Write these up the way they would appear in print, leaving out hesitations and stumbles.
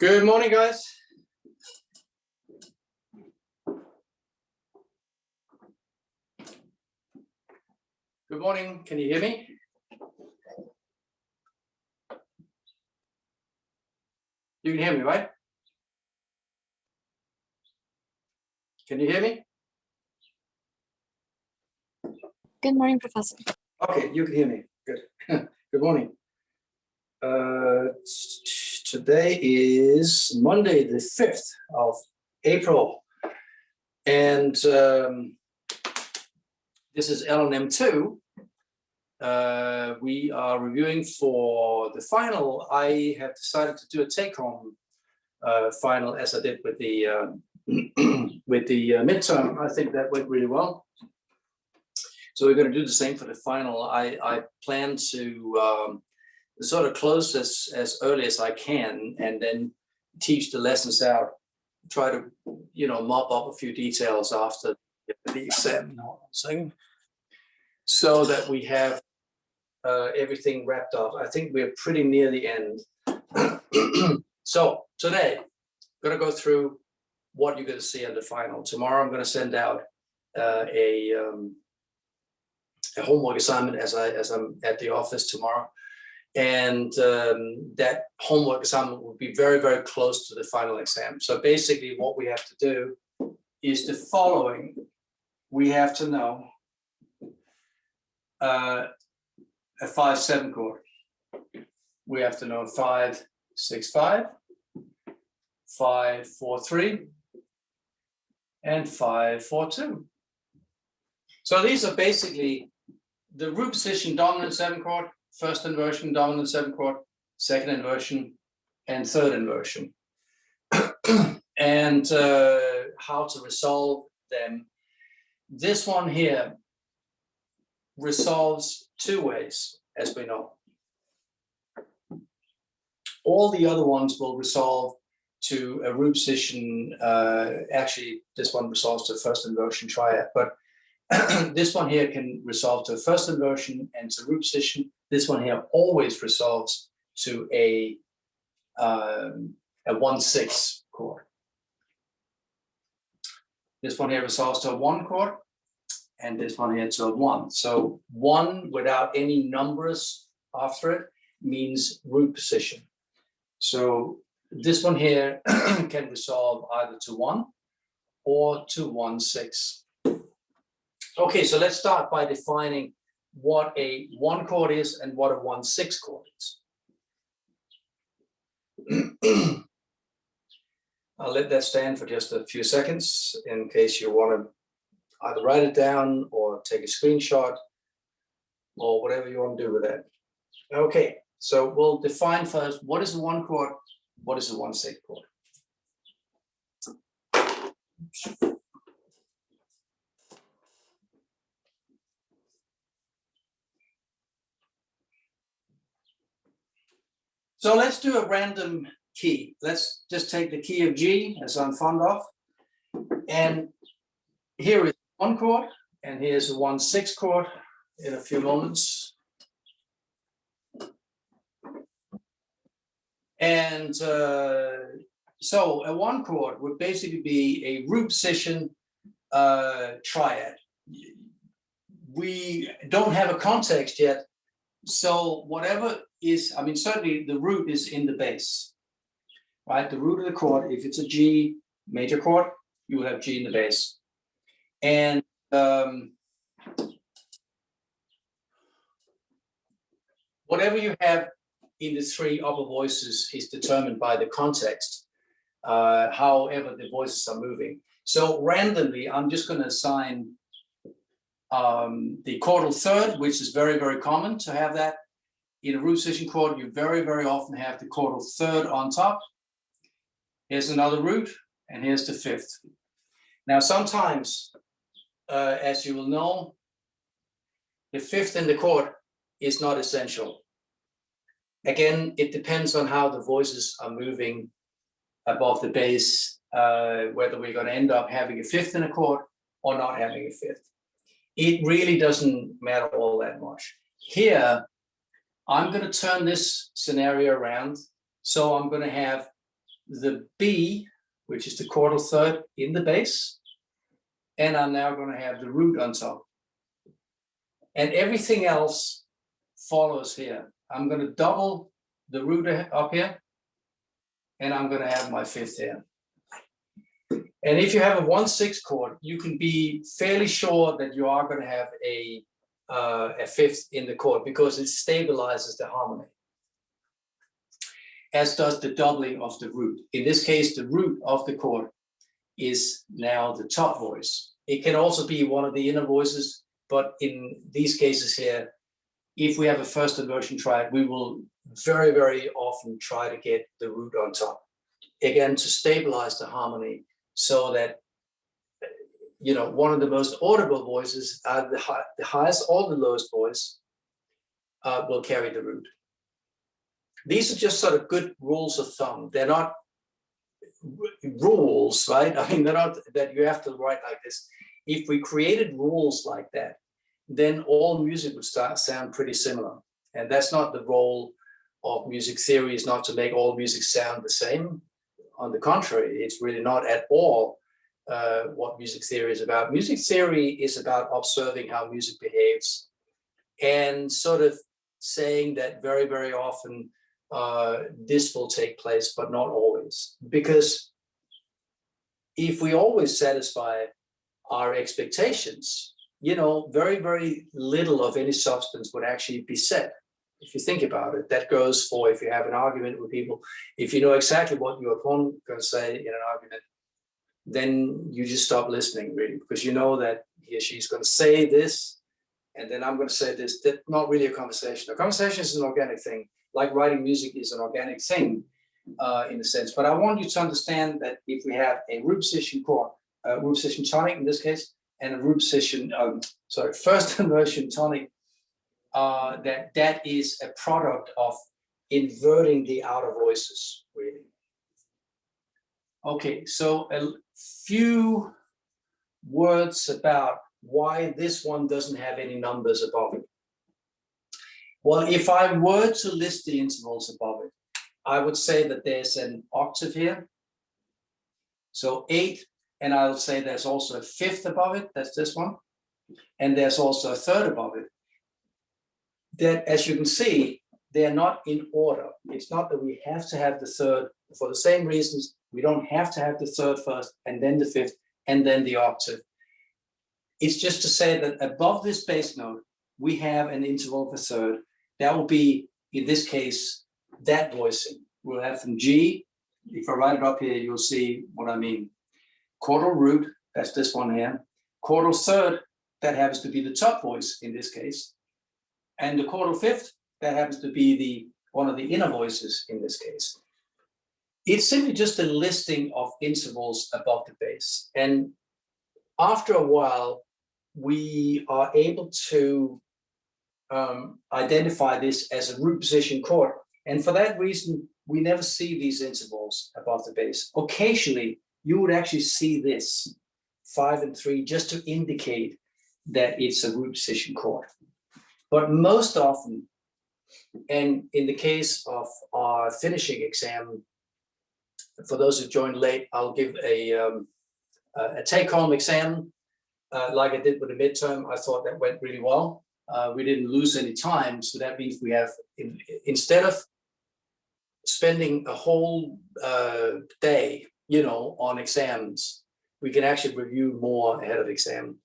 Good morning, guys. Good morning. Can you hear me? You can hear me, right? Can you hear me? Good morning, Professor. Okay, you can hear me. Good. Good morning. Today is Monday, the 5th of April. And this is LNM2. We are reviewing for the final. I have decided to do a take-home final as I did with the with the midterm. I think that went really well. So we're going to do the same for the final. I plan to sort of close this as early as I can, and then teach the lessons out. Try to, mop up a few details after the exam. Hold on a second. So that we have everything wrapped up. I think we're pretty near the end. So today, I'm going to go through what you're going to see in the final. Tomorrow, I'm going to send out a homework assignment as I'm at the office tomorrow. And that homework assignment will be very, very close to the final exam. So basically what we have to do is the following. We have to know a 5/7 chord. We have to know 5/6/5, 5/4/3, and 5/4/2. So these are basically the root position dominant 7 chord, first inversion dominant 7 chord, second inversion, and third inversion. And how to resolve them. This one here resolves 2 ways, as we know. All the other ones will resolve to a root position. Actually, this one resolves to first inversion triad, but this one here can resolve to first inversion and to root position. This one here always resolves to a 1/6 chord. This one here resolves to a 1 chord, and this one here to a 1. So 1 without any numbers after it means root position. So this one here can resolve either to 1 or to 1/6. Okay, so let's start by defining what a 1 chord is and what a 1/6 chord is. I'll let that stand for just a few seconds in case you want to either write it down or take a screenshot or whatever you want to do with that. Okay, so we'll define first what is a 1 chord, what is a 1/6 chord. So let's do a random key. Let's just take the key of G, as I'm fond of. And here is 1 chord, and here's a 1/6 chord in a few moments. And so a 1 chord would basically be a root position triad. We don't have a context yet. So whatever is, certainly the root is in the bass, right? The root of the chord, if it's a G major chord, you will have G in the bass. And whatever you have in the 3 upper voices is determined by the context, however the voices are moving. So randomly, I'm just going to assign the chordal third, which is very, very common to have that. In a root position chord, you very, very often have the chordal third on top. Here's another root, and here's the 5th. Now, sometimes, as you will know, the 5th in the chord is not essential. Again, it depends on how the voices are moving above the bass, whether we're going to end up having a 5th in a chord or not having a 5th. It really doesn't matter all that much. Here, I'm going to turn this scenario around. So I'm going to have the B, which is the chordal third in the bass, and I'm now going to have the root on top. And everything else follows here. I'm going to double the root up here, and I'm going to have my fifth here. And if you have a 1/6 chord, you can be fairly sure that you are going to have a fifth in the chord because it stabilizes the harmony, as does the doubling of the root. In this case, the root of the chord is now the top voice. It can also be one of the inner voices, but in these cases here, if we have a first inversion triad, we will very, very often try to get the root on top. Again, to stabilize the harmony so that, you know, one of the most audible voices, the highest or the lowest voice, will carry the root. These are just sort of good rules of thumb. They're not rules, right? I mean, they're not that you have to write like this. If we created rules like that, then all music would sound pretty similar. And that's not the role of music theory, is not to make all music sound the same. On the contrary, it's really not at all what music theory is about. Music theory is about observing how music behaves and sort of saying that very, very often this will take place, but not always. Because if we always satisfy our expectations, you know, very, very little of any substance would actually be said. If you think about it, that goes for if you have an argument with people. If you know exactly what your opponent is going to say in an argument, then you just stop listening, really, because you know that he or she's going to say this, and then I'm going to say this. That's not really a conversation. A conversation is an organic thing, like writing music is an organic thing in a sense. But I want you to understand that if we have a root position chord, root position tonic in this case, and a root position, first inversion tonic, that is a product of inverting the outer voices, really. Okay, so a few words about why this one doesn't have any numbers above it. Well, if I were to list the intervals above it, I would say that there's an octave here, so 8, and I'll say there's also a fifth above it, that's this one, and there's also a third above it. That, as you can see, they're not in order. It's not that we have to have the third for the same reasons. We don't have to have the third first, and then the fifth, and then the octave. It's just to say that above this bass note, we have an interval of a third. That will be, in this case, that voicing. We'll have from G. If I write it up here, you'll see what I mean. Chordal root, that's this one here. Chordal third, that happens to be the top voice in this case. And the chordal fifth, that happens to be one of the inner voices in this case. It's simply just a listing of intervals above the bass. And after a while, we are able to identify this as a root position chord. And for that reason, we never see these intervals above the bass. Occasionally, you would actually see this 5 and 3 just to indicate that it's a root position chord. But most often, and in the case of our finishing exam, for those who joined late, I'll give a take-home exam like I did with the midterm. I thought that went really well. We didn't lose any time, so that means we have, instead of spending a whole day, you know, on exams, we can actually review more ahead of exam.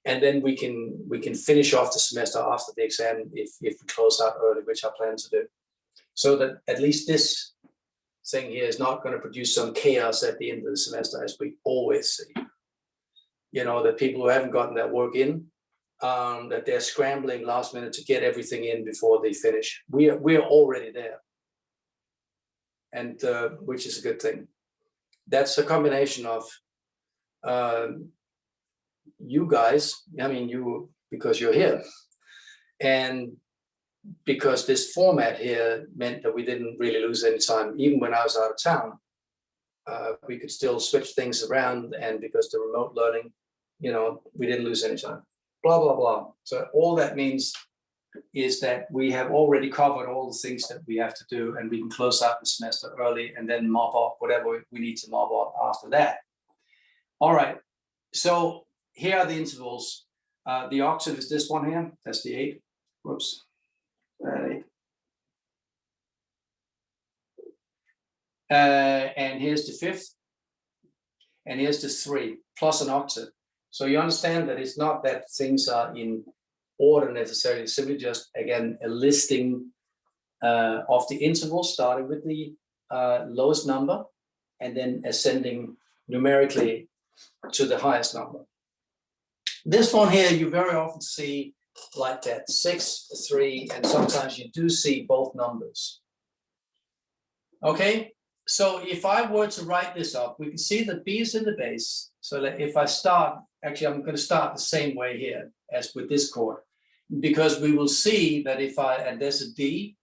And then we can finish off the semester after the exam if we close out early, which I plan to do. So that at least this thing here is not going to produce some chaos at the end of the semester, as we always see. You know, that people who haven't gotten that work in, that they're scrambling last minute to get everything in before they finish. We're already there, and which is a good thing. That's a combination of you guys, I mean, you, because you're here, and because this format here meant that we didn't really lose any time. Even when I was out of town, we could still switch things around, and because the remote learning, you know, we didn't lose any time. Blah, blah, blah. So all that means is that we have already covered all the things that we have to do, and we can close out the semester early and then mop up whatever we need to mop up after that. All right, so here are the intervals. The octave is this one here, that's the 8. Whoops, 8. And here's the 5th, and here's the 3, plus an octave. So you understand that it's not that things are in order necessarily, simply just, again, a listing of the intervals, starting with the lowest number, and then ascending numerically to the highest number. This one here, you very often see like that, 6, 3, and sometimes you do see both numbers. Okay, so if I were to write this up, we can see that B is in the bass. So that if I start, actually, I'm going to start the same way here as with this chord, because we will see that if and there's a D,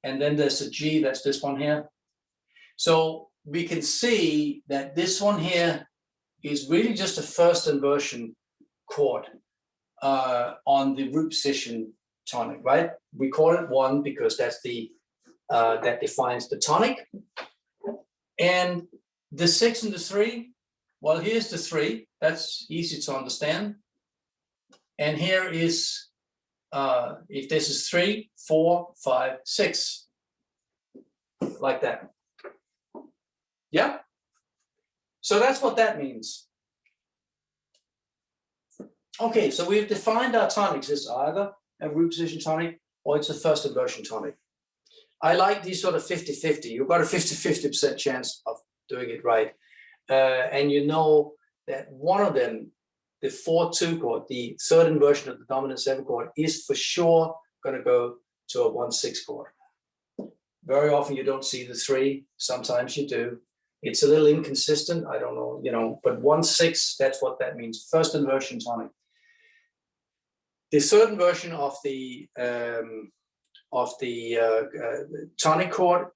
and then there's a G, that's this one here. So we can see that this one here is really just a first inversion chord on the root position tonic, right? We call it 1 because that's the that defines the tonic. And the 6 and the 3, well, here's the 3. That's easy to understand. And here is, if this is 3, 4, 5, 6, like that. Yeah. So that's what that means. Okay, so we've defined our tonics as either a root position tonic or it's a first inversion tonic. I like these sort of 50-50. You've got a 50% chance of doing it right. And you know that one of them, the 4-2 chord, the third inversion of the dominant 7 chord, is for sure going to go to a 1-6 chord. Very often you don't see the 3. Sometimes you do. It's a little inconsistent. I don't know, you know, but 1-6, that's what that means. First inversion tonic. The third inversion of the tonic chord,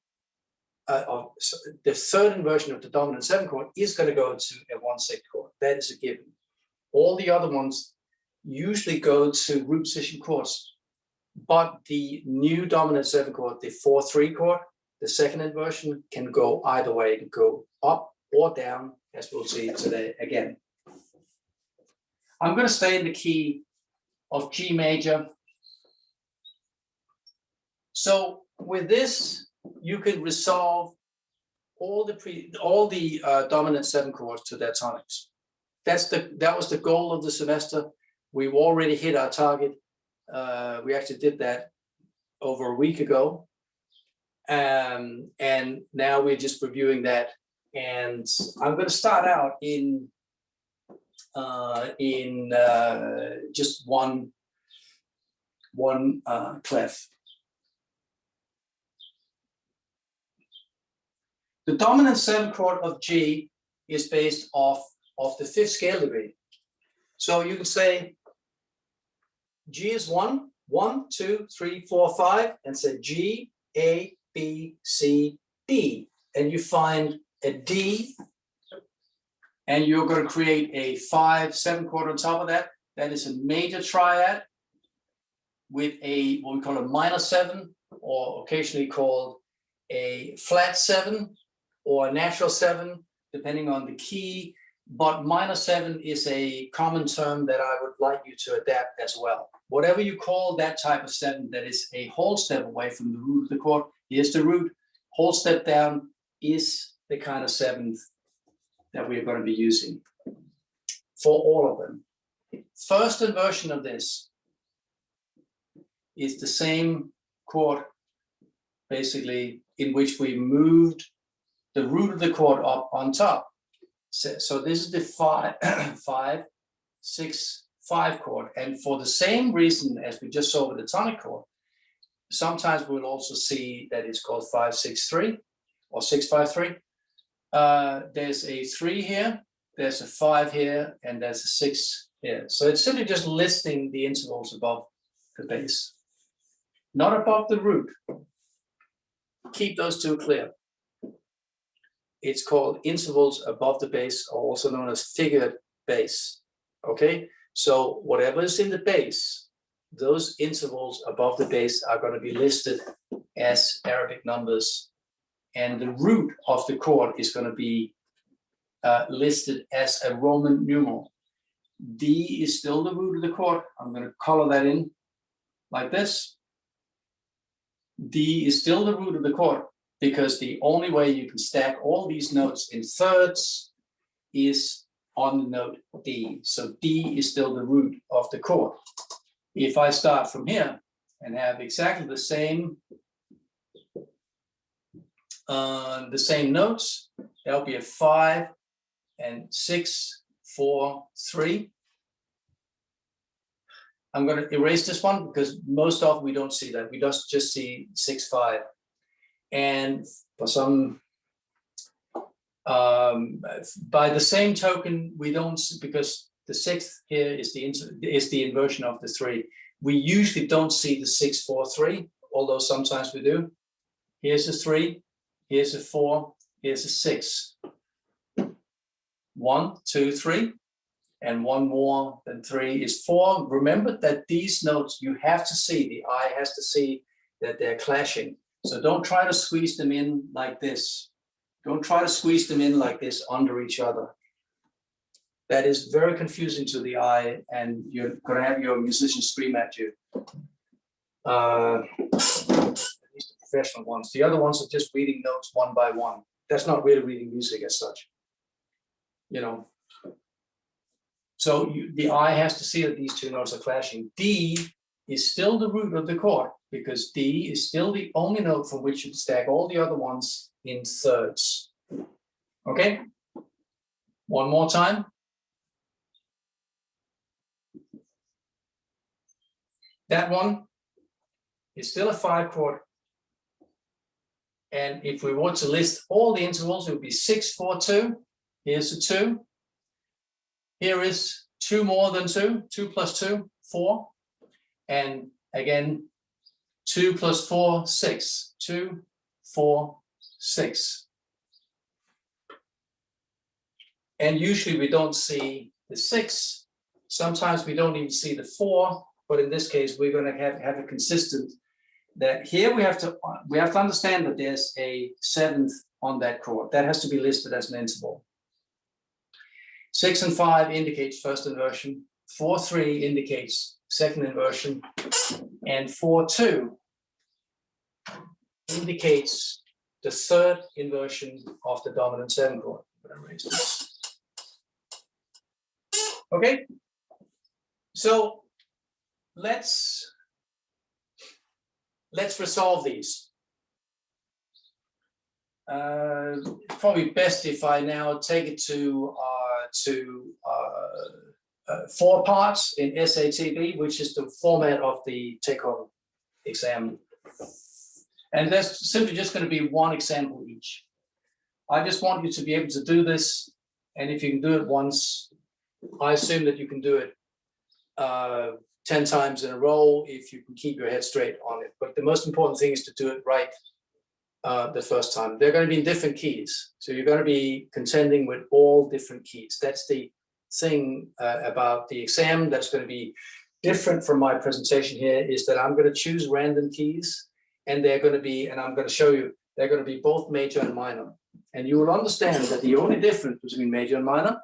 the third inversion of the dominant 7 chord is going to go to a 1-6 chord. That is a given. All the other ones usually go to root position chords, but the new dominant 7 chord, the 4-3 chord, the second inversion, can go either way, to go up or down, as we'll see today again. I'm going to stay in the key of G major. So with this, you can resolve all the dominant 7 chords to their tonics. That was the goal of the semester. We've already hit our target. We actually did that over a week ago, and now we're just reviewing that. And I'm going to start out in just one clef. The dominant 7 chord of G is based off of the 5th scale degree. So you can say G is 1, 1, 2, 3, 4, 5, and say G, A, B, C, D. And you find a D, and you're going to create a 5-7 chord on top of that. That is a major triad with a, what we call a minor 7, or occasionally called a flat 7, or a natural 7, depending on the key. But minor 7 is a common term that I would like you to adapt as well. Whatever you call that type of 7 that is a whole step away from the root of the chord, here's the root. Whole step down is the kind of 7th that we're going to be using for all of them. First inversion of this is the same chord, basically, in which we moved the root of the chord up on top. So this is the 5, 6, 5 chord. And for the same reason as we just saw with the tonic chord, sometimes we'll also see that it's called 5-6-3 or 6-5-3. There's a 3 here, there's a 5 here, and there's a 6 here. So it's simply just listing the intervals above the bass, not above the root. Keep those two clear. It's called intervals above the bass, or also known as figured bass. Okay, so whatever is in the bass those intervals above the bass are going to be listed as Arabic numbers, and the root of the chord is going to be listed as a Roman numeral. D is still the root of the chord. I'm going to color that in like this. D is still the root of the chord because the only way you can stack all these notes in thirds is on the note D. So D is still the root of the chord. If I start from here and have exactly the same notes, there'll be a 5 and 6, 4, 3. I'm going to erase this one because most often we don't see that. We just see 6, 5. And for some, by the same token, we don't, because the 6th here is the inversion of the 3. We usually don't see the 6, 4, 3, although sometimes we do. Here's a 3, here's a 4, here's a 6. 1, 2, 3. And one more than 3 is 4. Remember that these notes, you have to see, the eye has to see that they're clashing. So don't try to squeeze them in like this. Don't try to squeeze them in like this under each other. That is very confusing to the eye, and you're going to have your musicians scream at you. At least the professional ones. The other ones are just reading notes one by one. That's not really reading music as such. You know. So the eye has to see that these two notes are clashing. D is still the root of the chord because D is still the only note from which you stack all the other ones in thirds. Okay? One more time. That one is still a 5 chord. And if we were to list all the intervals, it would be 6, 4, 2. Here's a 2. Here is 2 more than 2, 2 plus 2, 4. And again, 2 plus 4, 6, 2, 4, 6. And usually we don't see the 6. Sometimes we don't even see the 4, but in this case, we're going to have a consistent that here we have to understand that there's a 7th on that chord. That has to be listed as an interval. 6 and 5 indicates first inversion, 4, 3 indicates second inversion, and 4, 2 indicates the third inversion of the dominant 7 chord. I'm going to erase this. Okay, so let's resolve these. Probably best if I now take it to 4 parts in SATB, which is the format of the take-home exam. And there's simply just going to be one example each. I just want you to be able to do this, and if you can do it once, I assume that you can do it 10 times in a row if you can keep your head straight on it. But the most important thing is to do it right the first time. They're going to be in different keys. So you're going to be contending with all different keys. That's the thing about the exam that's going to be different from my presentation here, is that I'm going to choose random keys, and they're going to be, and I'm going to show you, they're going to be both major and minor. And you will understand that the only difference between major and minor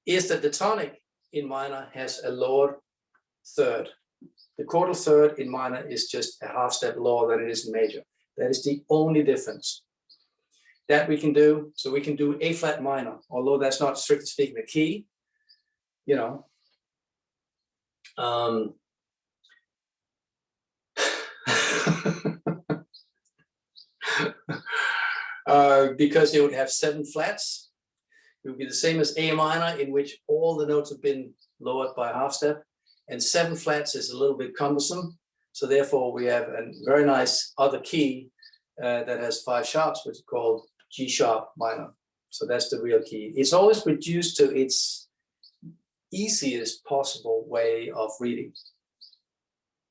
is that the tonic in minor has a lower third. The chordal third in minor is just a half step lower than it is in major. That is the only difference that we can do. So we can do A flat minor, although that's not strictly speaking a key, you know. Because it would have 7 flats. It would be the same as A minor, in which all the notes have been lowered by a half step, and 7 flats is a little bit cumbersome. So therefore we have a very nice other key that has 5 sharps, which is called G sharp minor. So that's the real key. It's always reduced to its easiest possible way of reading.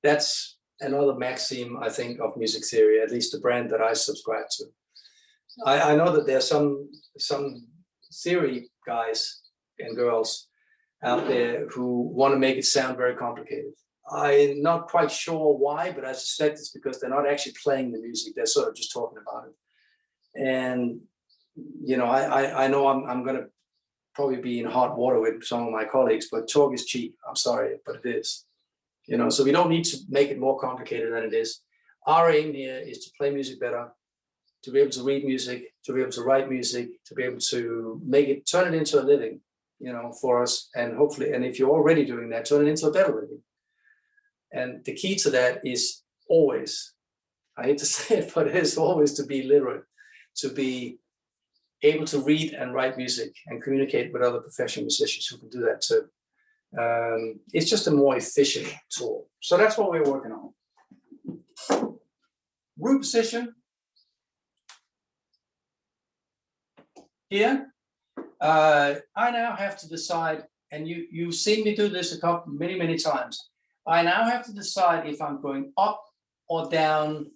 That's another maxim, I think, of music theory, at least the brand that I subscribe to. I know that there are some theory guys and girls out there who want to make it sound very complicated. I'm not quite sure why, but I suspect it's because they're not actually playing the music. They're sort of just talking about it. And, you know, I know I'm going to probably be in hot water with some of my colleagues, but talk is cheap. I'm sorry, but it is. You know, so we don't need to make it more complicated than it is. Our aim here is to play music better, to be able to read music, to be able to write music, to be able to turn it into a living, you know, for us. And hopefully, and if you're already doing that, turn it into a better living. And the key to that is always, I hate to say it, but it is always to be literate, to be able to read and write music and communicate with other professional musicians who can do that too. It's just a more efficient tool. So that's what we're working on. Root position. Here, I now have to decide, and you've seen me do this many times. I now have to decide if I'm going up or down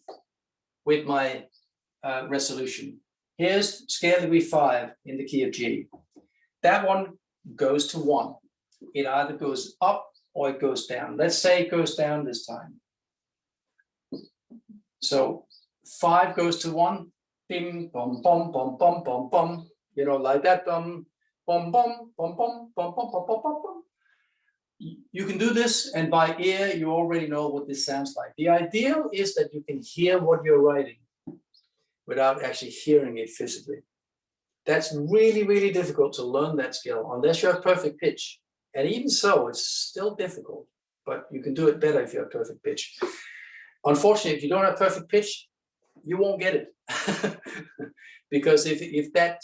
with my resolution. Here's scale degree 5 in the key of G. That one goes to 1. It either goes up or it goes down. Let's say it goes down this time. So 5 goes to 1. Bim, bum, bum, bum, bum, bum, bum. You know, like that. Bum, bum, bum, bum, bum, bum, bum, bum, bum, bum. You can do this, and by ear, you already know what this sounds like. The ideal is that you can hear what you're writing without actually hearing it physically. That's really difficult to learn that skill unless you have perfect pitch. And even so, it's still difficult, but you can do it better if you have perfect pitch. Unfortunately, if you don't have perfect pitch, you won't get it. Because if that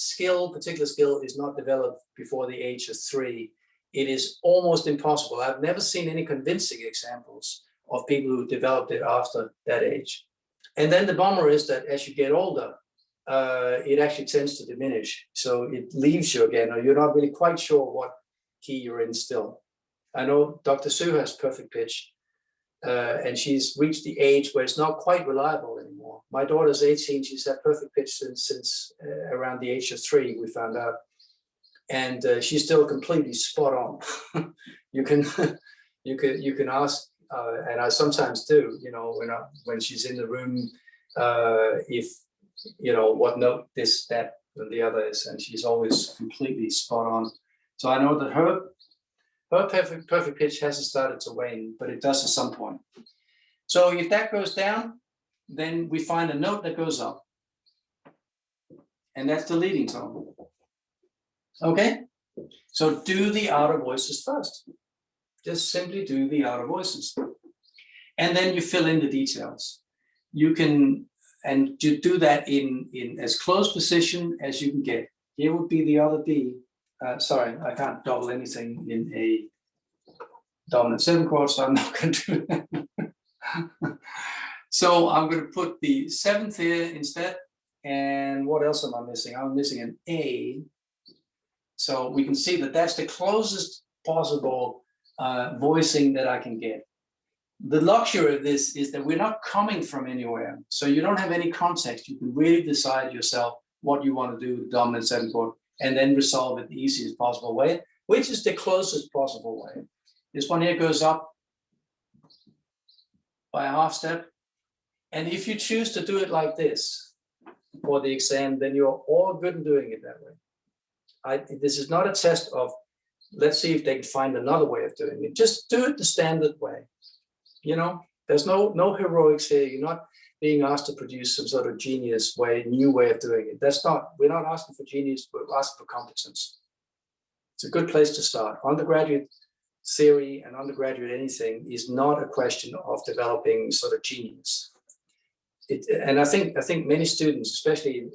particular skill is not developed before the age of 3, it is almost impossible. I've never seen any convincing examples of people who developed it after that age. And then the bummer is that as you get older, it actually tends to diminish. So it leaves you again, or you're not really quite sure what key you're in still. I know Dr. Sue has perfect pitch, and she's reached the age where it's not quite reliable anymore. My daughter's 18, she's had perfect pitch since around the age of 3, we found out. And she's still completely spot on. you can ask, and I sometimes do, you know, when she's in the room, if you know what note this, that, and the other is, and she's always completely spot on. So I know that her perfect pitch hasn't started to wane, but it does at some point. So if that goes down, then we find a note that goes up, and that's the leading tone. Okay, so do the outer voices first. Just simply do the outer voices. And then you fill in the details. You can, and you do that in as close position as you can get. Here would be the other D. Sorry, I can't double anything in a dominant 7 chord, so I'm not going to do that. So I'm going to put the 7th here instead. And what else am I missing? I'm missing an A. So we can see that that's the closest possible voicing that I can get. The luxury of this is that we're not coming from anywhere. So you don't have any context. You can really decide yourself what you want to do with the dominant 7 chord and then resolve it the easiest possible way, which is the closest possible way. This one here goes up by a half step. And if you choose to do it like this for the exam, then you're all good in doing it that way. This is not a test of, let's see if they can find another way of doing it. Just do it the standard way. You know, there's no heroics here. You're not being asked to produce some sort of genius way, new way of doing it. We're not asking for genius, we're asking for competence. It's a good place to start. Undergraduate theory and undergraduate anything is not a question of developing sort of genius. And I think many students, especially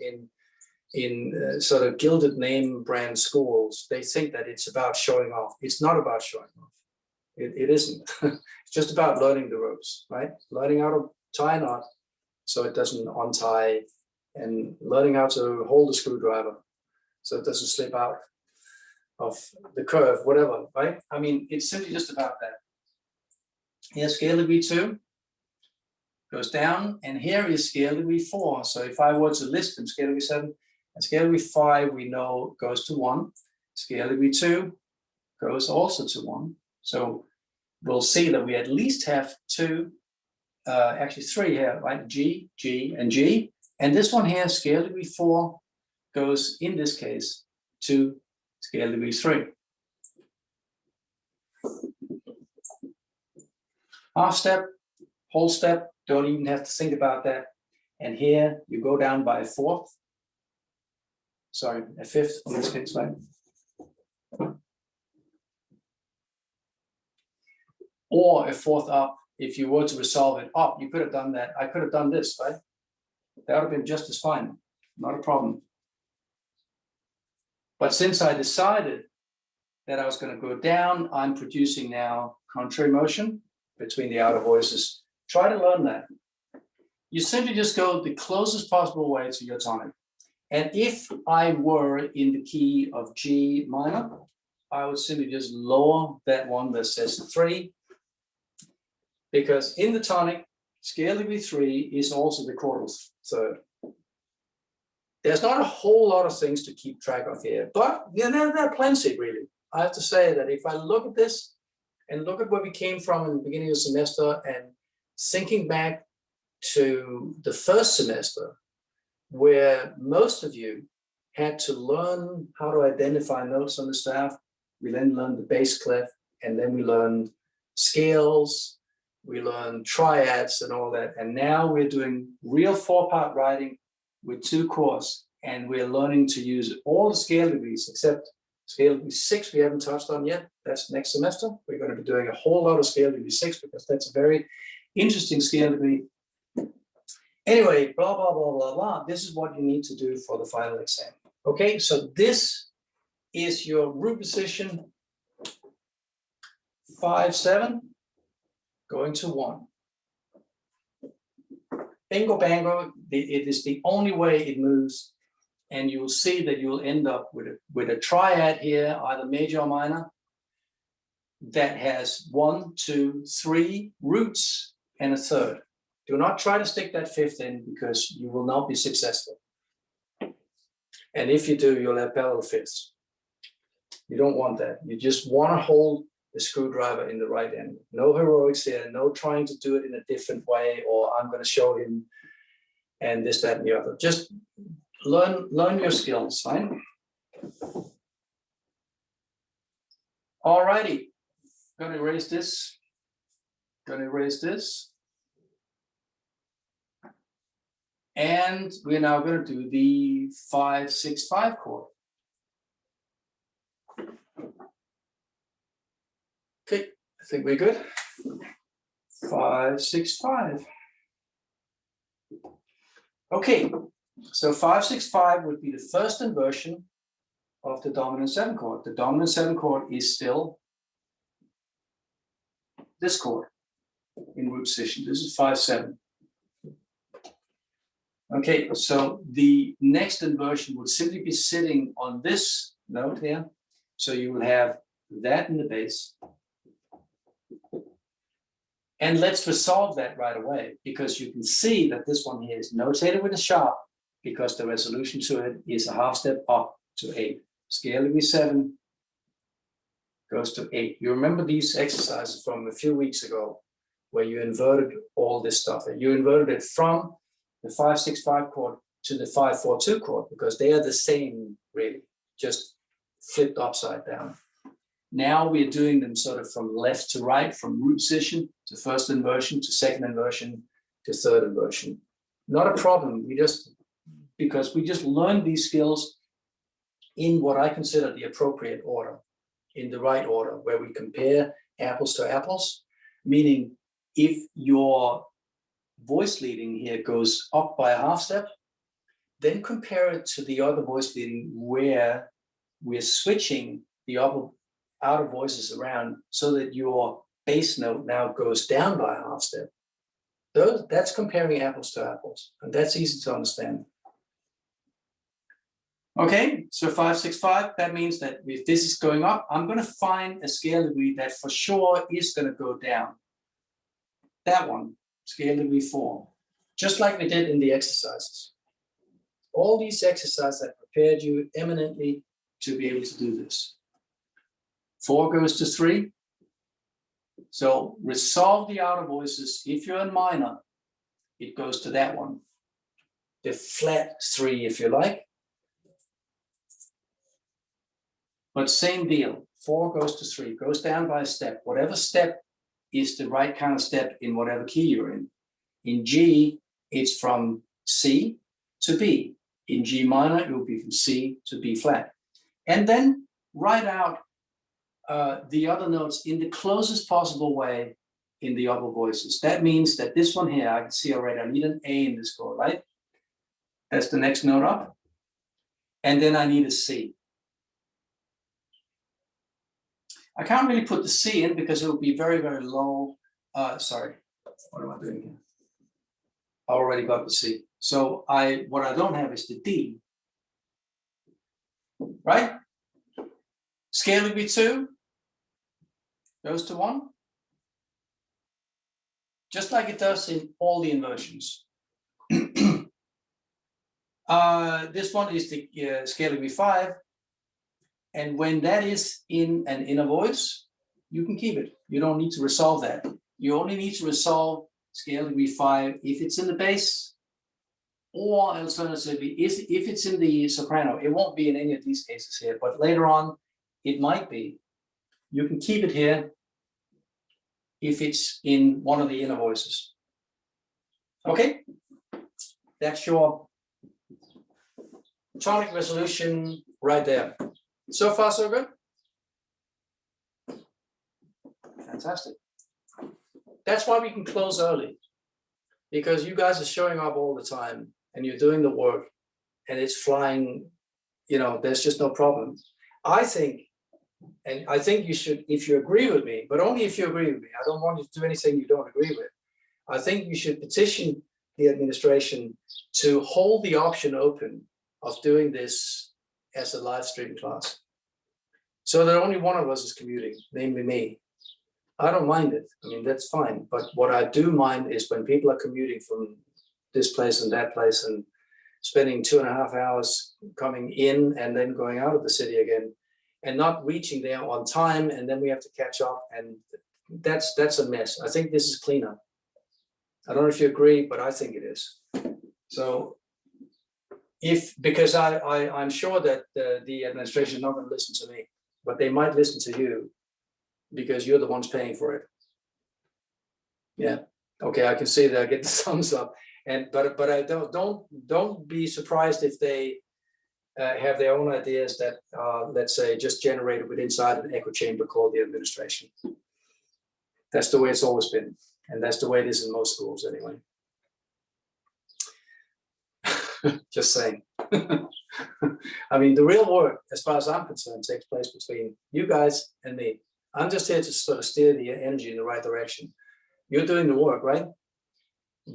in sort of gilded name brand schools, they think that it's about showing off. It's not about showing off. It isn't. It's just about learning the ropes, right? Learning how to tie a knot so it doesn't untie, and learning how to hold a screwdriver so it doesn't slip out of the curve, whatever, right? I mean, it's simply just about that. Here's scale degree 2, goes down, and here is scale degree 4. So if I were to list them, scale degree 7, and scale degree 5, we know goes to 1. Scale degree 2 goes also to 1. So we'll see that we at least have two, actually three here, right? G, G, and G. And this one here, scale degree 4, goes in this case to scale degree 3. Half step, whole step, don't even have to think about that. And here you go down by a fourth. Sorry, a fifth in this case, right? Or a fourth up. If you were to resolve it up, you could have done that. I could have done this, right? That would have been just as fine, not a problem. But since I decided that I was going to go down, I'm producing now contrary motion between the outer voices. Try to learn that. You simply just go the closest possible way to your tonic. And if I were in the key of G minor, I would simply just lower that one that says 3. Because in the tonic, scale degree 3 is also the chordal third. There's not a whole lot of things to keep track of here, but there are plenty, really. I have to say that if I look at this and look at where we came from in the beginning of the semester and thinking back to the first semester, where most of you had to learn how to identify notes on the staff, we then learned the bass clef, and then we learned scales, we learned triads and all that. And now we're doing real 4-part writing with 2 chords, and we're learning to use all the scale degrees except scale degree 6 we haven't touched on yet. That's next semester. We're going to be doing a whole lot of scale degree 6 because that's a very interesting scale degree. Anyway, blah, blah, blah, blah, blah. This is what you need to do for the final exam. Okay, so this is your root position 5-7 going to 1. Bingo bango, it is the only way it moves. And you will see that you'll end up with a triad here, either major or minor, that has 1, 2, 3 roots and a third. Do not try to stick that 5th in because you will not be successful. And if you do, you'll have parallel 5ths. You don't want that. You just want to hold the screwdriver in the right end. No heroics here, no trying to do it in a different way, or I'm going to show him and this, that, and the other. Just learn your skills, right? All righty. Going to erase this. Going to erase this. And we're now going to do the 5-6-5 chord. Okay, I think we're good. 5-6-5. Okay, so 5-6-5 would be the first inversion of the dominant 7 chord. The dominant 7 chord is still this chord in root position. This is 5-7. Okay, so the next inversion would simply be sitting on this note here. So you will have that in the bass. And let's resolve that right away, because you can see that this one here is notated with a sharp, because the resolution to it is a half step up to 8. Scale degree 7 goes to 8. You remember these exercises from a few weeks ago, where you inverted all this stuff. You inverted it from the 5-6-5 chord to the 5-4-2 chord, because they are the same, really, just flipped upside down. Now we're doing them sort of from left to right, from root position to first inversion to second inversion to third inversion. Not a problem. Because we just learned these skills in what I consider the appropriate order, in the right order, where we compare apples to apples, meaning if your voice leading here goes up by a half step, then compare it to the other voice leading where we're switching the outer voices around so that your bass note now goes down by a half step. That's comparing apples to apples, and that's easy to understand. Okay, so 5-6-5, that means that if this is going up, I'm going to find a scale degree that for sure is going to go down. That one, scale degree 4, just like we did in the exercises. All these exercises have prepared you eminently to be able to do this. 4 goes to 3. So resolve the outer voices. If you're in minor, it goes to that one. The flat 3, if you like. But same deal. 4 goes to 3, goes down by a step. Whatever step is the right kind of step in whatever key you're in. In G, it's from C to B. In G minor, it will be from C to B flat. And then write out the other notes in the closest possible way in the upper voices. That means that this one here, I can see already, I need an A in this score, right? That's the next note up. And then I need a C. I can't really put the C in because it will be very, very low. Sorry, what am I doing here? I already got the C. So what I don't have is the D, right? Scale would be 2, goes to 1. Just like it does in all the inversions. This one is the scale would be 5. And when that is in an inner voice, you can keep it. You don't need to resolve that. You only need to resolve scale degree 5 if it's in the bass, or alternatively, if it's in the soprano. It won't be in any of these cases here, but later on, it might be. You can keep it here if it's in one of the inner voices. Okay, that's your tonic resolution right there. So far, so good? Fantastic. That's why we can close early, because you guys are showing up all the time and you're doing the work and it's flying, you know, there's just no problem. I think you should, if you agree with me, but only if you agree with me. I don't want you to do anything you don't agree with. I think you should petition the administration to hold the option open of doing this as a live stream class, so that only one of us is commuting, namely me. I don't mind it. I mean, that's fine. But what I do mind is when people are commuting from this place and that place and spending 2.5 hours coming in and then going out of the city again and not reaching there on time, and then we have to catch up, and that's a mess. I think this is cleaner. I don't know if you agree, but I think it is. So because I'm sure that the administration is not going to listen to me, but they might listen to you because you're the ones paying for it. Yeah. Okay, I can see that. I get the thumbs up. And but I don't be surprised if they have their own ideas that let's say just generated with inside an echo chamber called the administration. That's the way it's always been, and that's the way it is in most schools anyway. Just saying. I mean, the real work, as far as I'm concerned, takes place between you guys and me. I'm just here to sort of steer the energy in the right direction. You're doing the work, right?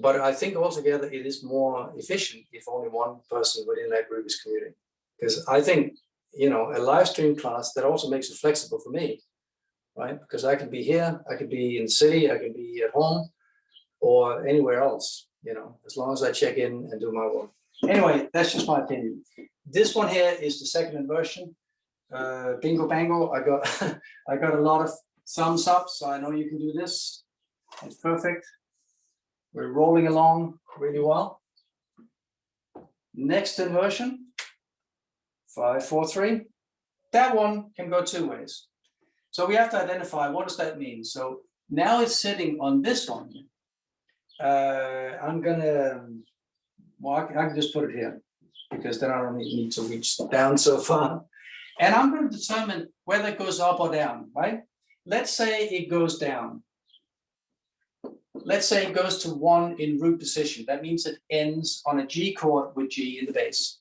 But I think altogether it is more efficient if only one person within that group is commuting. Because I think, you know, a live stream class, that also makes it flexible for me, right? Because I can be here, I could be in the city, I can be at home, or anywhere else, you know, as long as I check in and do my work. Anyway, that's just my opinion. This one here is the second inversion. Bingo bango, I got a lot of thumbs up, so I know you can do this. It's perfect. We're rolling along really well. Next inversion, 5, 4, 3. That one can go 2 ways. So we have to identify, what does that mean? So now it's sitting on this one. I'm gonna, well, I can just put it here, because then I don't need to reach down so far. And I'm going to determine whether it goes up or down, right? Let's say it goes down. Let's say it goes to 1 in root position. That means it ends on a G chord with G in the bass.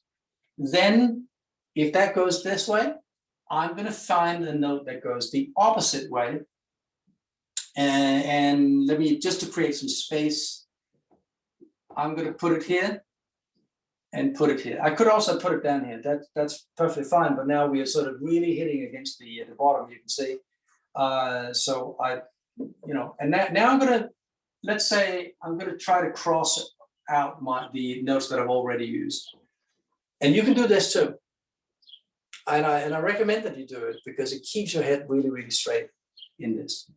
Then, if that goes this way, I'm going to find a note that goes the opposite way. And let me, just to create some space, I'm going to put it here and put it here. I could also put it down here. That's perfectly fine. But now we are sort of really hitting against the bottom, you can see. So I, you know, and now I'm going to, let's say I'm going to try to cross out the notes that I've already used. And you can do this too. And I recommend that you do it because it keeps your head really, really straight in this.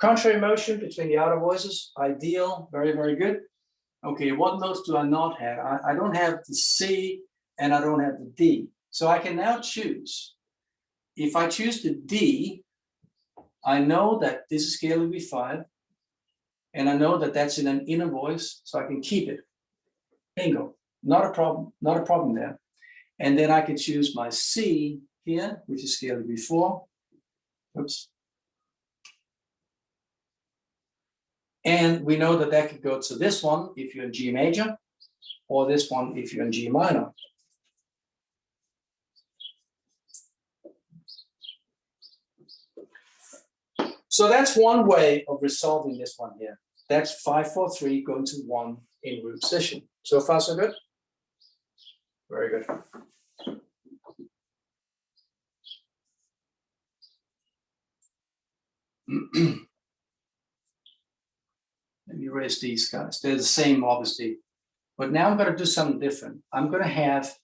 Contrary motion between the outer voices, ideal, very, very good. Okay, what notes do I not have? I don't have the C and I don't have the D. So I can now choose. If I choose the D, I know that this is scale of B5, and I know that that's in an inner voice, so I can keep it. Bingo, not a problem there. And then I can choose my C here, which is scale of B4. Oops. And we know that that could go to this one if you're in G major, or this one if you're in G minor. So that's one way of resolving this one here. That's 5-4-3 going to 1 in root position. So far, so good? Very good. Let me erase these guys. They're the same, obviously. But now I'm going to do something different. I'm going to have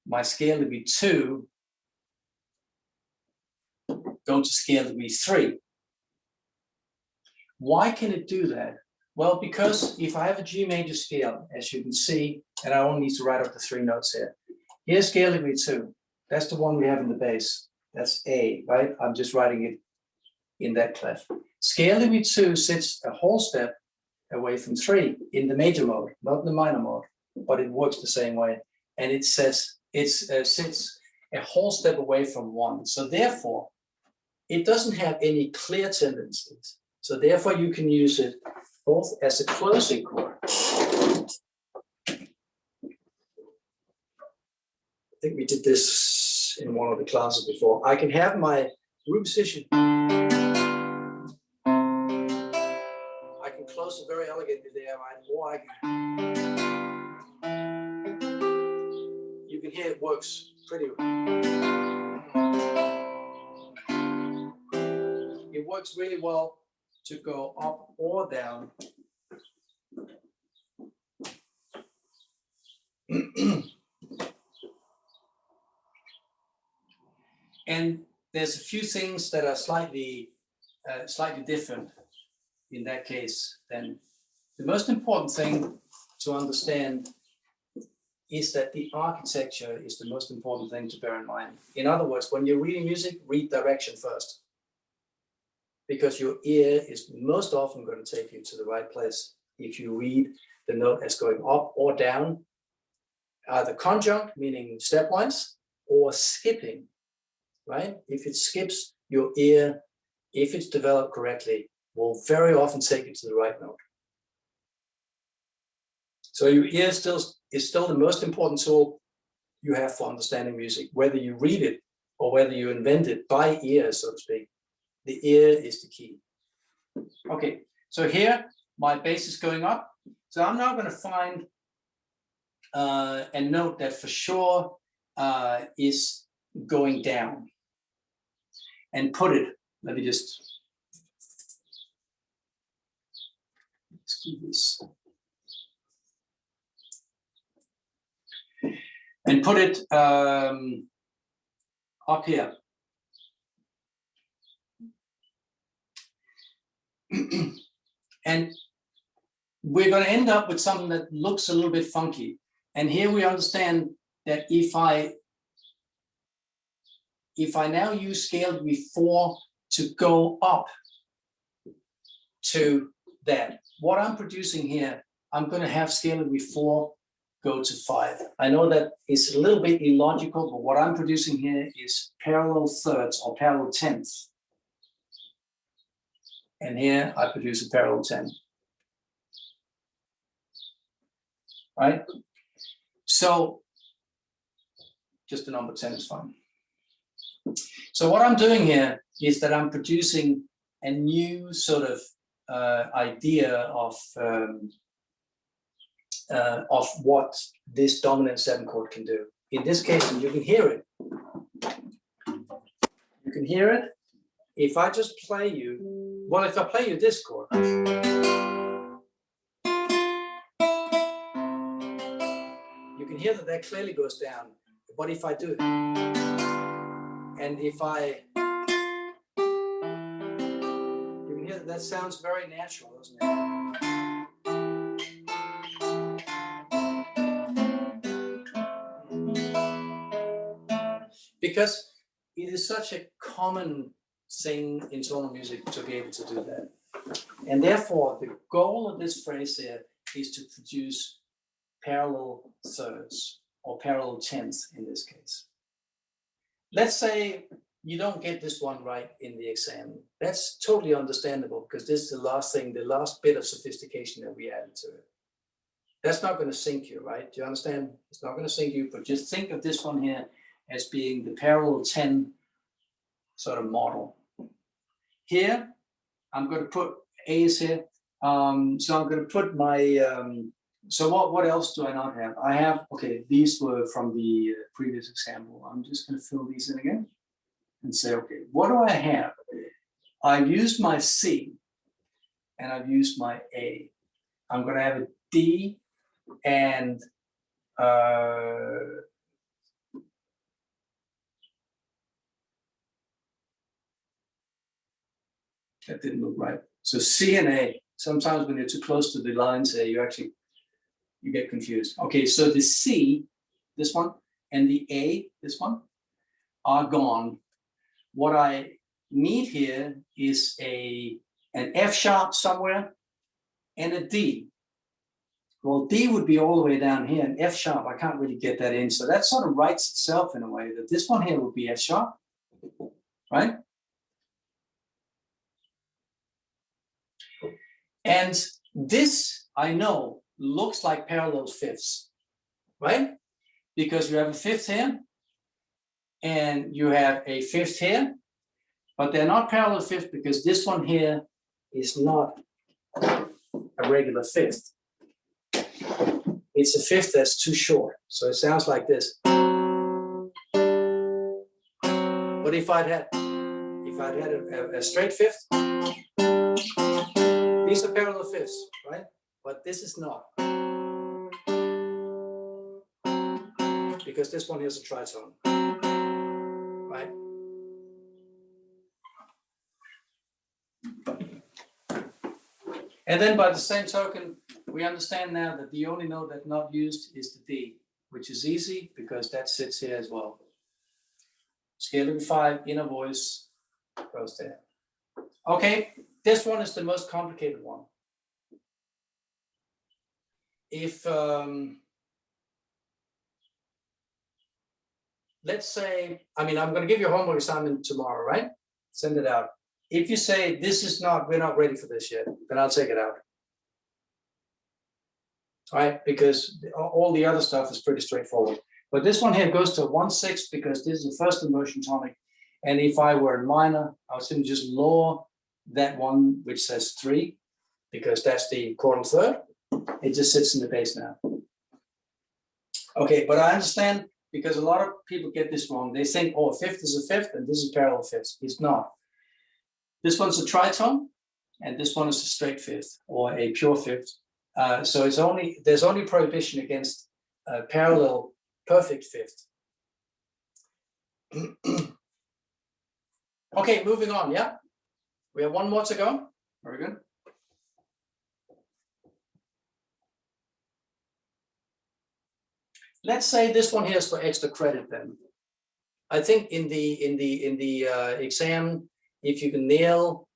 my scale to be 2 go to scale to be 3. Why can it do that? Well, because if I have a G major scale, as you can see, and I only need to write up the 3 notes here. Here's scale degree 2. That's the one we have in the bass. That's A, right? I'm just writing it in that clef. Scale degree 2 sits a whole step away from 3 in the major mode, not in the minor mode, but it works the same way. And it says it sits a whole step away from 1. So therefore, it doesn't have any clear tendencies. So therefore, you can use it both as a closing chord. I think we did this in one of the classes before. I can have my root position. I can close it very elegantly there, right? Or I can, you can hear it works pretty well. It works really well to go up or down. And there's a few things that are slightly different in that case. Then the most important thing to understand is that the architecture is the most important thing to bear in mind. In other words, when you're reading music, read direction first, because your ear is most often going to take you to the right place if you read the note as going up or down, either conjunct, meaning stepwise, or skipping, right? If it skips, your ear, if it's developed correctly, will very often take you to the right note. So your ear is still the most important tool you have for understanding music, whether you read it or whether you invent it by ear, so to speak. The ear is the key. Okay, so here my bass is going up. So I'm now going to find a note that for sure is going down and put it, let me just do this. And put it up here. And we're going to end up with something that looks a little bit funky. And here we understand that if I now use scale degree 4 to go up to that, what I'm producing here, I'm going to have scale degree 4 go to 5. I know that is a little bit illogical, but what I'm producing here is parallel thirds or parallel tenths. And here I produce a parallel 10. Right? So just the number 10 is fine. So what I'm doing here is that I'm producing a new sort of idea of what this dominant 7 chord can do. In this case, you can hear it. You can hear it. If I just play you, well, if I play you this chord, you can hear that that clearly goes down. But if I do, and if I that sounds very natural, doesn't it? Because it is such a common thing in tonal music to be able to do that. And therefore, the goal of this phrase here is to produce parallel thirds or parallel tenths in this case. Let's say you don't get this one right in the exam. That's totally understandable because this is the last thing, the last bit of sophistication that we added to it. That's not going to sink you, right? Do you understand? It's not going to sink you, but just think of this one here as being the parallel 10 sort of model. Here, I'm going to put A's here. So I'm going to put my, so what else do I not have? I have, okay, these were from the previous example. I'm just going to fill these in again and say, okay, what do I have? I've used my C and I've used my A. I'm going to have a D and that didn't look right. So C and A, sometimes when you're too close to the lines there, you get confused. Okay, so the C, this one, and the A, this one, are gone. What I need here is an F sharp somewhere and a D. Well, D would be all the way down here, and F sharp, I can't really get that in. So that sort of writes itself in a way that this one here would be F sharp, right? And this, I know, looks like parallel fifths, right? Because you have a fifth here, and you have a fifth here, but they're not parallel fifths because this one here is not a regular fifth. It's a fifth that's too short, so it sounds like this. But if I'd had a straight fifth, these are parallel fifths, right? But this is not. Because this one is a tritone, right? And then by the same token, we understand now that the only note that's not used is the D, which is easy because that sits here as well. Scale degree 5, inner voice goes there. Okay, this one is the most complicated one. If, let's say, I mean, I'm going to give you a homework assignment tomorrow, right? Send it out. If you say, this is not, we're not ready for this yet, then I'll take it out. All right, because all the other stuff is pretty straightforward. But this one here goes to 1/6 because this is the first inversion tonic. And if I were in minor, I would simply just lower that one which says 3, because that's the chordal third. It just sits in the bass now. Okay, but I understand because a lot of people get this wrong. They think, oh, a fifth is a fifth and this is parallel fifth. It's not. This one's a tritone and this one is a straight fifth or a pure fifth. So there's only prohibition against parallel perfect fifth. Okay, moving on, yeah? We have one more to go. Very good. Let's say this one here is for extra credit then. I think in the exam, if you can nail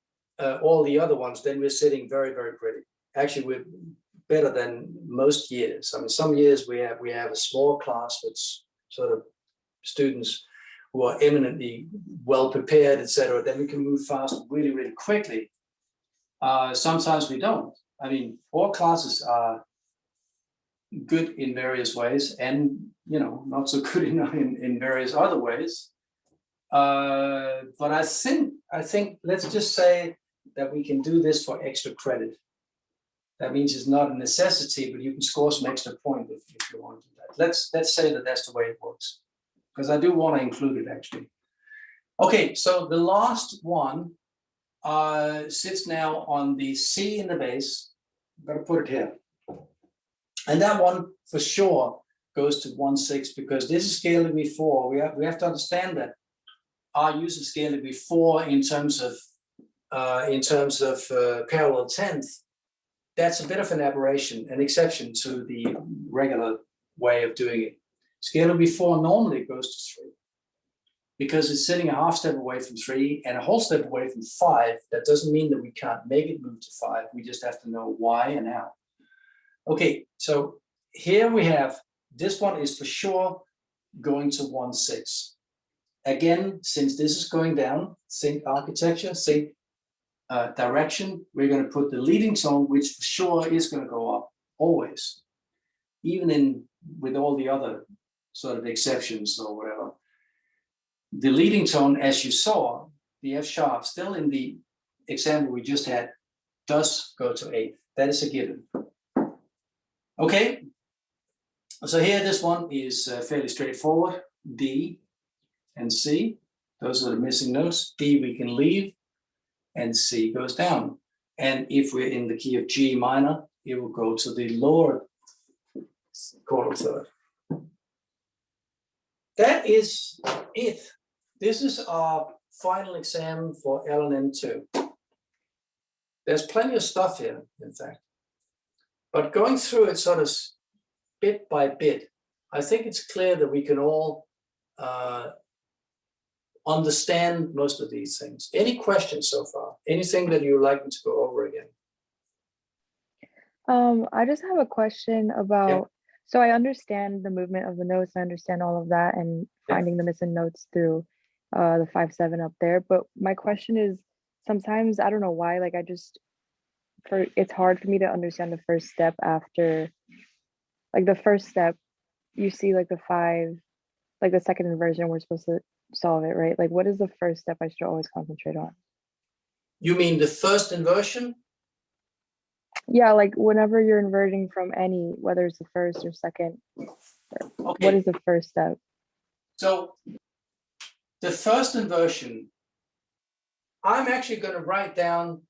all the other ones, then we're sitting very, very pretty. Actually, we're better than most years. I mean, some years we have a small class with sort of students who are eminently well prepared, etc. Then we can move fast really, really quickly. Sometimes we don't. I mean, all classes are good in various ways, and not so good in various other ways. But I think let's just say that we can do this for extra credit. That means it's not a necessity, but you can score some extra point if you want to do that. Let's say that that's the way it works, because I do want to include it actually. Okay, so the last one sits now on the C in the bass. I'm going to put it here. And that one for sure goes to 1/6 because this is scale degree 4. We have to understand that our use of scale degree 4 in terms of in terms of parallel 10th, that's a bit of an aberration, an exception to the regular way of doing it. Scalar before normally goes to 3 because it's sitting a half step away from 3 and a whole step away from 5. That doesn't mean that we can't make it move to 5. We just have to know why and how. Okay, so here we have, this one is for sure going to 1/6. Again, since this is going down, sync architecture, sync direction, we're going to put the leading tone, which for sure is going to go up always, even with all the other sort of exceptions or whatever. The leading tone, as you saw, the F sharp, still in the example we just had, does go to 8th. That is a given. Okay, so here this one is fairly straightforward. D and C, those are the missing notes. D we can leave, and C goes down. And if we're in the key of G minor, it will go to the lower quarter third. That is it. This is our final exam for LNM2. There's plenty of stuff here, in fact. But going through it sort of bit by bit, I think it's clear that we can all understand most of these things. Any questions so far? Anything that you would like me to go over again? I just have a question about, so I understand the movement of the notes, I understand all of that and finding the missing notes through the 5/7 up there. But my question is, sometimes I don't know why, like it's hard for me to understand the first step after, like the first step, you see like the 5, like the second inversion, we're supposed to solve it, right? Like what is the first step I should always concentrate on? You mean the first inversion? Yeah, like whenever you're inverting from any, whether it's the first or second, Okay. what is the first step? So the first inversion, I'm actually going to write down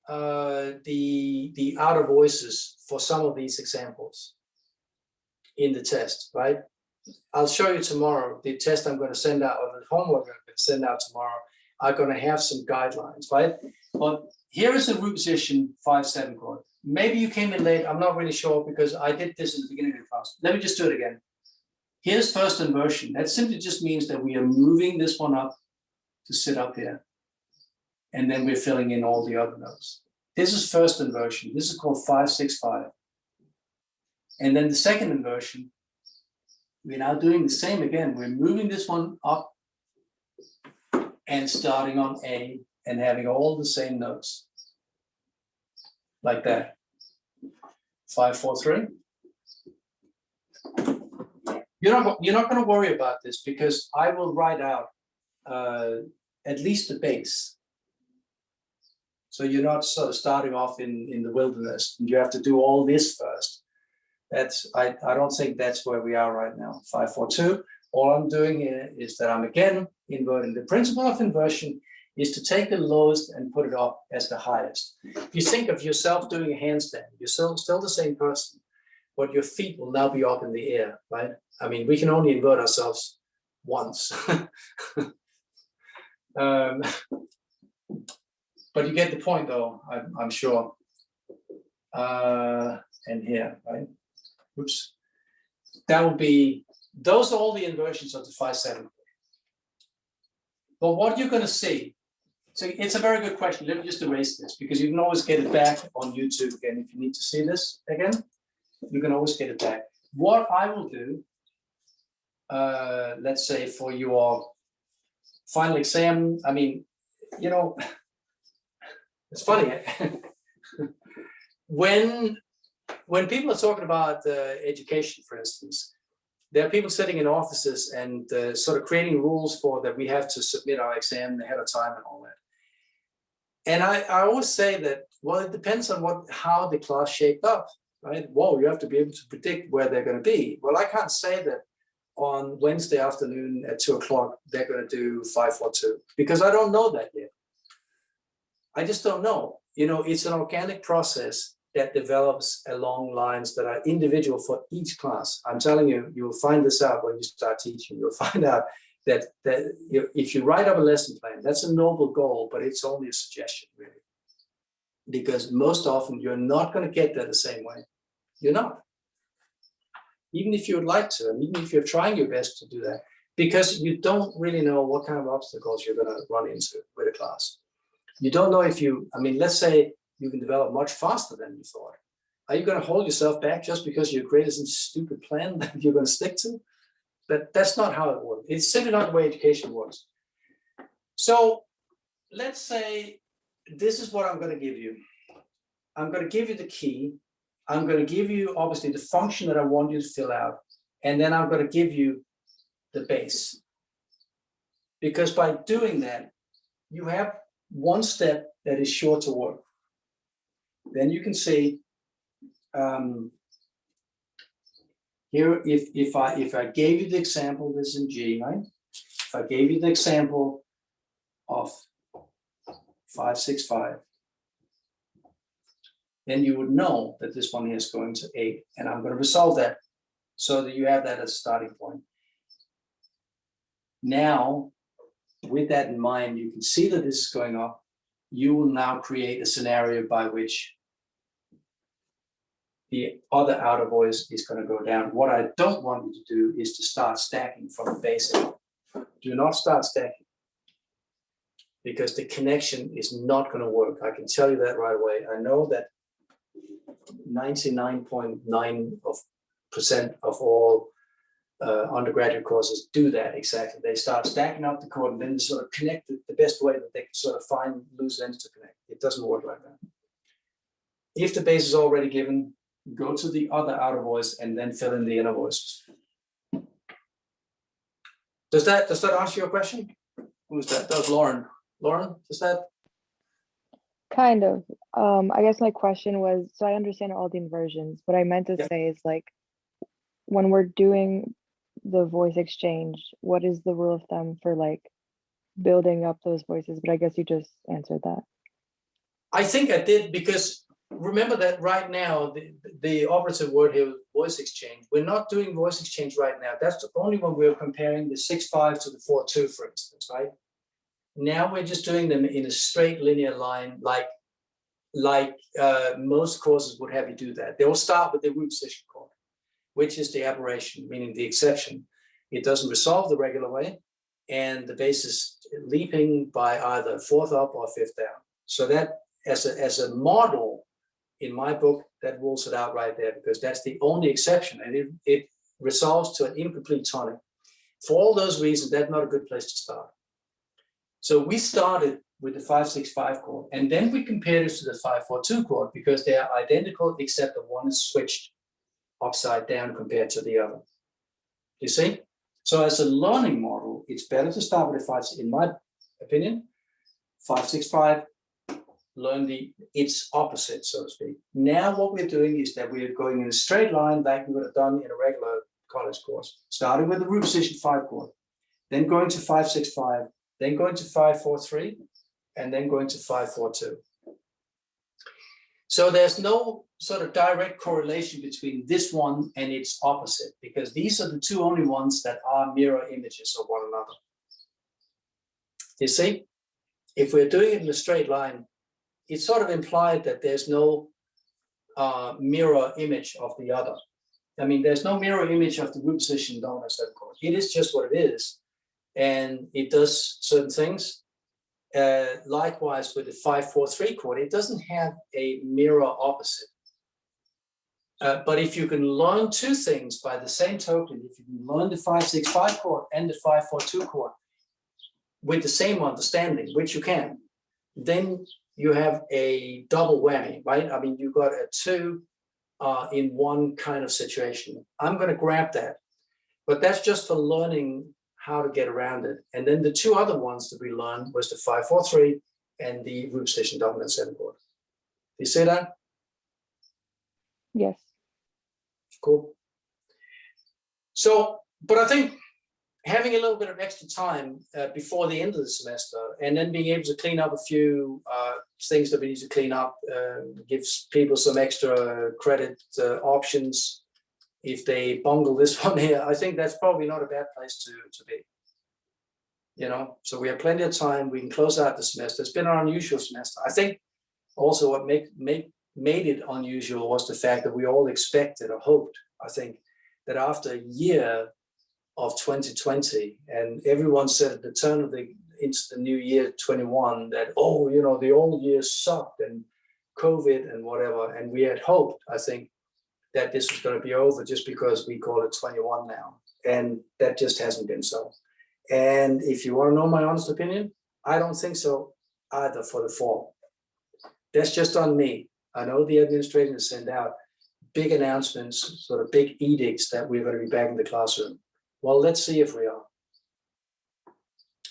the outer voices for some of these examples in the test, right? I'll show you tomorrow. The test I'm going to send out, or the homework I'm going to send out tomorrow, are going to have some guidelines, right? But here is the root position 5/7 chord. Maybe you came in late. I'm not really sure because I did this in the beginning of the class. Let me just do it again. Here's first inversion. That simply just means that we are moving this one up to sit up here. And then we're filling in all the other notes. This is first inversion. This is called 5/6/5. And then the second inversion, we're now doing the same again. We're moving this one up and starting on A and having all the same notes. Like that. 5/4/3. You're not going to worry about this because I will write out at least the base. So you're not sort of starting off in the wilderness and you have to do all this first. I don't think that's where we are right now. 5/4/2. All I'm doing here is that I'm again inverting. The principle of inversion is to take the lowest and put it up as the highest. If you think of yourself doing a handstand, you're still the same person, but your feet will now be up in the air, right? I mean, we can only invert ourselves once. But you get the point, though, I'm sure. And here, right? Oops. That would be, those are all the inversions of the 5/7. But what you're going to see, so it's a very good question. Let me just erase this because you can always get it back on YouTube again. If you need to see this again, you can always get it back. What I will do, let's say for your final exam, I mean, you know, it's funny. When people are talking about education, for instance, there are people sitting in offices and sort of creating rules for that we have to submit our exam ahead of time and all that. And I always say that, well, it depends on how the class shaped up, right? Whoa, you have to be able to predict where they're going to be. Well, I can't say that on Wednesday afternoon at 2 o'clock, they're going to do 5/4/2 because I don't know that yet. I just don't know. You know, it's an organic process that develops along lines that are individual for each class. I'm telling you, you'll find this out when you start teaching. You'll find out if you write up a lesson plan, that's a noble goal, but it's only a suggestion, really. Because most often you're not going to get there the same way. You're not. Even if you would like to, and even if you're trying your best to do that, because you don't really know what kind of obstacles you're going to run into with a class. You don't know if let's say you can develop much faster than you thought. Are you going to hold yourself back just because you created some stupid plan that you're going to stick to? But that's not how it works. It's simply not the way education works. So let's say this is what I'm going to give you. I'm going to give you the key. I'm going to give you, obviously, the function that I want you to fill out. And then I'm going to give you the base. Because by doing that, you have one step that is sure to work. Then you can see here, if I gave you the example, this is in G, right? If I gave you the example of 565, then you would know that this one here is going to 8, and I'm going to resolve that so that you have that as a starting point. Now, with that in mind, you can see that this is going up. You will now create a scenario by which the other outer voice is going to go down. What I don't want you to do is to start stacking from the basic. Do not start stacking, because the connection is not going to work. I can tell you that right away. I know that 99.9% of all undergraduate courses do that exactly. They start stacking up the chord and then they sort of connect it the best way that they can sort of find loose ends to connect. It doesn't work like that. If the bass is already given, go to the other outer voice and then fill in the inner voices. Does that answer your question? Who's that? That was Lauren. Lauren, does that? Kind of. I guess my question was, so I understand all the inversions. What I meant to say is, like, when we're doing the voice exchange, what is the rule of thumb for like building up those voices? But I guess you just answered that. I think I did, because remember that right now, the operative word here, voice exchange, we're not doing voice exchange right now. That's only when we're comparing the 6/5 to the 4/2, for instance, right? Now we're just doing them in a straight linear line, like most courses would have you do that. They will start with the root position chord, which is the aberration, meaning the exception. It doesn't resolve the regular way, and the bass is leaping by either fourth up or fifth down. So that, as a model in my book, that rules it out right there, because that's the only exception, and it resolves to an incomplete tonic. For all those reasons, that's not a good place to start. So we started with the 5/6/5 chord, and then we compared it to the 5/4/2 chord, because they are identical except that one is switched upside down compared to the other. You see? So as a learning model, it's better to start with the 5, in my opinion, 5/6/5, learn its opposite, so to speak. Now what we're doing is that we're going in a straight line like we would have done in a regular college course, starting with the root position 5 chord, then going to 5/6/5, then going to 5/4/3, and then going to 5/4/2. So there's no sort of direct correlation between this one and its opposite, because these are the two only ones that are mirror images of one another. You see, if we're doing it in a straight line, it's sort of implied that there's no mirror image of the other. I mean, there's no mirror image of the root position dominant 7 chord. It is just what it is, and it does certain things. Likewise with the 5/4/3 chord, it doesn't have a mirror opposite. But if you can learn two things by the same token, if you can learn the 5/6/5 chord and the 5/4/2 chord with the same understanding, which you can, then you have a double whammy, right? I mean, you got a 2 in one kind of situation. I'm going to grab that, but that's just for learning how to get around it. And then the two other ones that we learned was the 5/4/3 and the root position dominant 7 chord. You see that? Yes. Cool. So, but I think having a little bit of extra time before the end of the semester, and then being able to clean up a few things that we need to clean up, gives people some extra credit options if they bungle this one here. I think that's probably not a bad place to be. So we have plenty of time. We can close out the semester. It's been an unusual semester. I think also what made it unusual was the fact that we all expected or hoped, I think, that after a year of 2020, and everyone said at the turn of into the new year 21 that, the old year sucked and COVID and whatever. And we had hoped, I think, that this was going to be over just because we call it 21 now. And that just hasn't been so. And if you want to know my honest opinion, I don't think so either for the fall. That's just on me. I know the administration has sent out big announcements, sort of big edicts that we're going to be back in the classroom. Well, let's see if we are.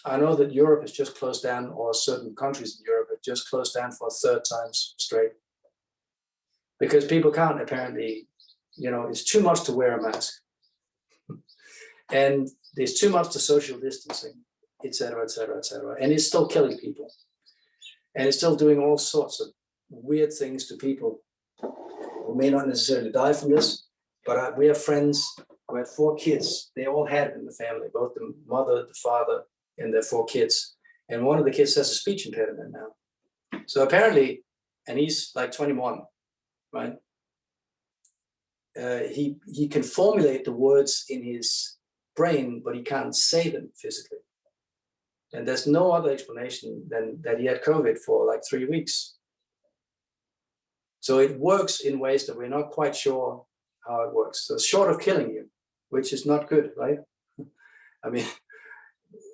I know that Europe has just closed down, or certain countries in Europe have just closed down for a third time straight. Because people can't apparently, it's too much to wear a mask. And there's too much to social distancing, et cetera, et cetera, et cetera. And it's still killing people. And it's still doing all sorts of weird things to people who may not necessarily die from this, but we have friends who had 4 kids. They all had it in the family, both the mother, the father, and their 4 kids. And one of the kids has a speech impediment now. So apparently, and he's like 21, right? He can formulate the words in his brain, but he can't say them physically. And there's no other explanation than that he had COVID for like 3 weeks. So it works in ways that we're not quite sure how it works. So short of killing you, which is not good, right? I mean,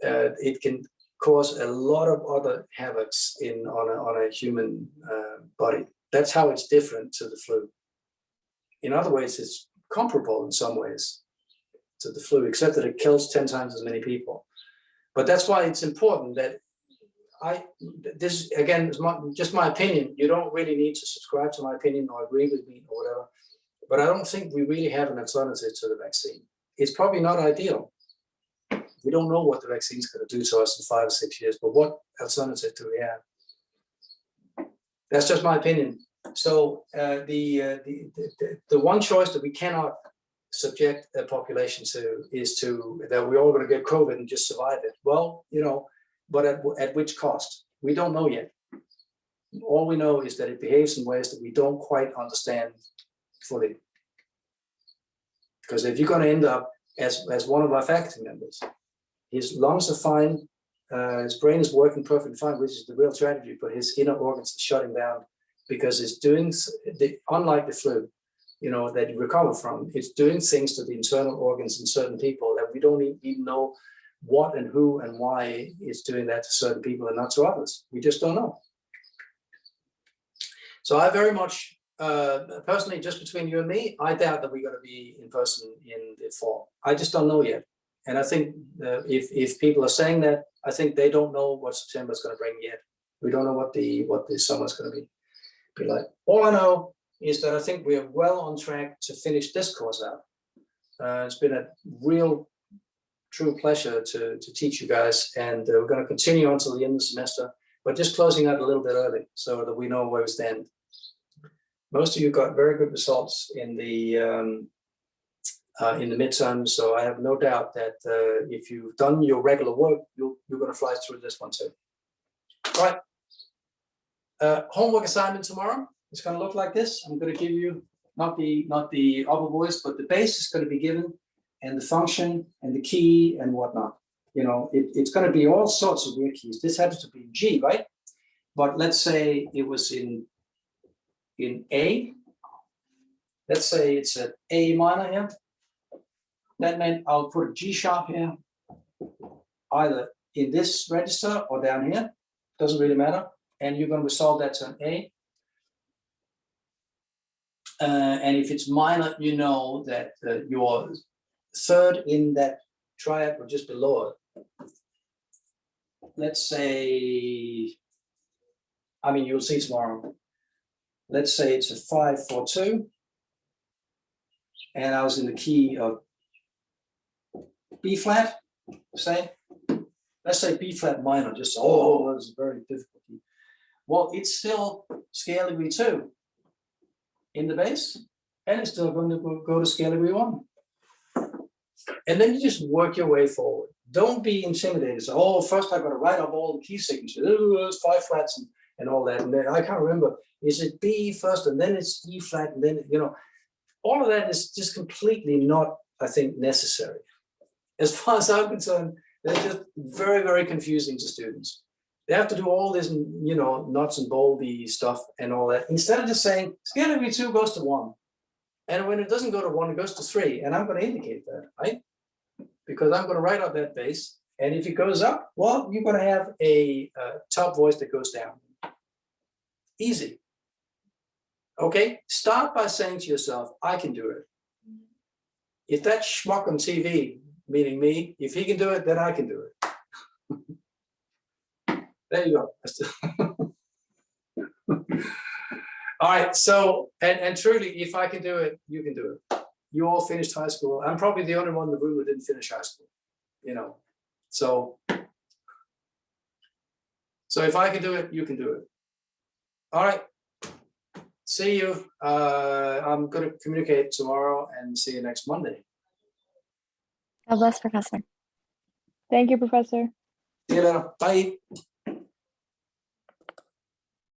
it can cause a lot of other havocs on a human body. That's how it's different to the flu. In other ways, it's comparable in some ways to the flu, except that it kills 10 times as many people. But that's why it's important that this again is just my opinion. You don't really need to subscribe to my opinion or agree with me or whatever. But I don't think we really have an alternative to the vaccine. It's probably not ideal. We don't know what the vaccine is going to do to us in 5 or 6 years, but what alternative do we have? That's just my opinion. So the one choice that we cannot subject a population to is that we're all going to get COVID and just survive it. Well, but at which cost? We don't know yet. All we know is that it behaves in ways that we don't quite understand fully. Because if you're going to end up as one of our faculty members, his lungs are fine, his brain is working perfectly fine, which is the real tragedy, but his inner organs are shutting down because it's doing, unlike the flu, that you recover from, it's doing things to the internal organs in certain people that we don't even know what and who and why it's doing that to certain people and not to others. We just don't know. So I very much, personally, just between you and me, I doubt that we're going to be in person in the fall. I just don't know yet. And I think if people are saying that, I think they don't know what September is going to bring yet. We don't know what the summer is going to be like. All I know is that I think we are well on track to finish this course out. It's been a real, true pleasure to teach you guys, and we're going to continue until the end of the semester, but just closing out a little bit early so that we know where we stand. Most of you got very good results in the midterms, so I have no doubt that if you've done your regular work, you're going to fly through this one too. All right. Homework assignment tomorrow. It's going to look like this. I'm going to give you not the upper voice, but the base is going to be given, and the function and the key and whatnot. It's going to be all sorts of weird keys. This happens to be G, right? But let's say it was in A. Let's say it's at A minor here. That meant I'll put a G sharp here, either in this register or down here. Doesn't really matter. And you're going to resolve that to an A. And if it's minor, you know that your third in that triad or just below it. Let's say, you'll see tomorrow. Let's say it's a 5-4-2, and I was in the key of B flat. Say, let's say B flat minor. Just that's a very difficult key. Well, it's still scale degree 2 in the bass, and it's still going to go to scale degree 1. And then you just work your way forward don't be intimidated. So, oh, first I've got to write up all the key signatures. There's 5 flats and all that. And then I can't remember, is it B first and then it's E flat and then, you know, all of that is just completely not, I think, necessary. As far as I'm concerned, they're just very, very confusing to students. They have to do all this, you know, nuts and bolty stuff and all that. Instead of just saying, scale of 2 goes to 1. And when it doesn't go to 1, it goes to 3. And I'm going to indicate that, right? Because I'm going to write out that bass. And if it goes up, well, you're going to have a top voice that goes down. Easy. Okay, start by saying to yourself, I can do it. If that schmuck on TV, meaning me, if he can do it, then I can do it. There you go. All right, so, and truly, if I can do it, you can do it. You all finished high school. I'm probably the only one in the room who didn't finish high school, you know. So if I can do it, you can do it. All right. See you. I'm going to communicate tomorrow and see you next Monday. God bless, Professor. Thank you, Professor. See you later. Bye.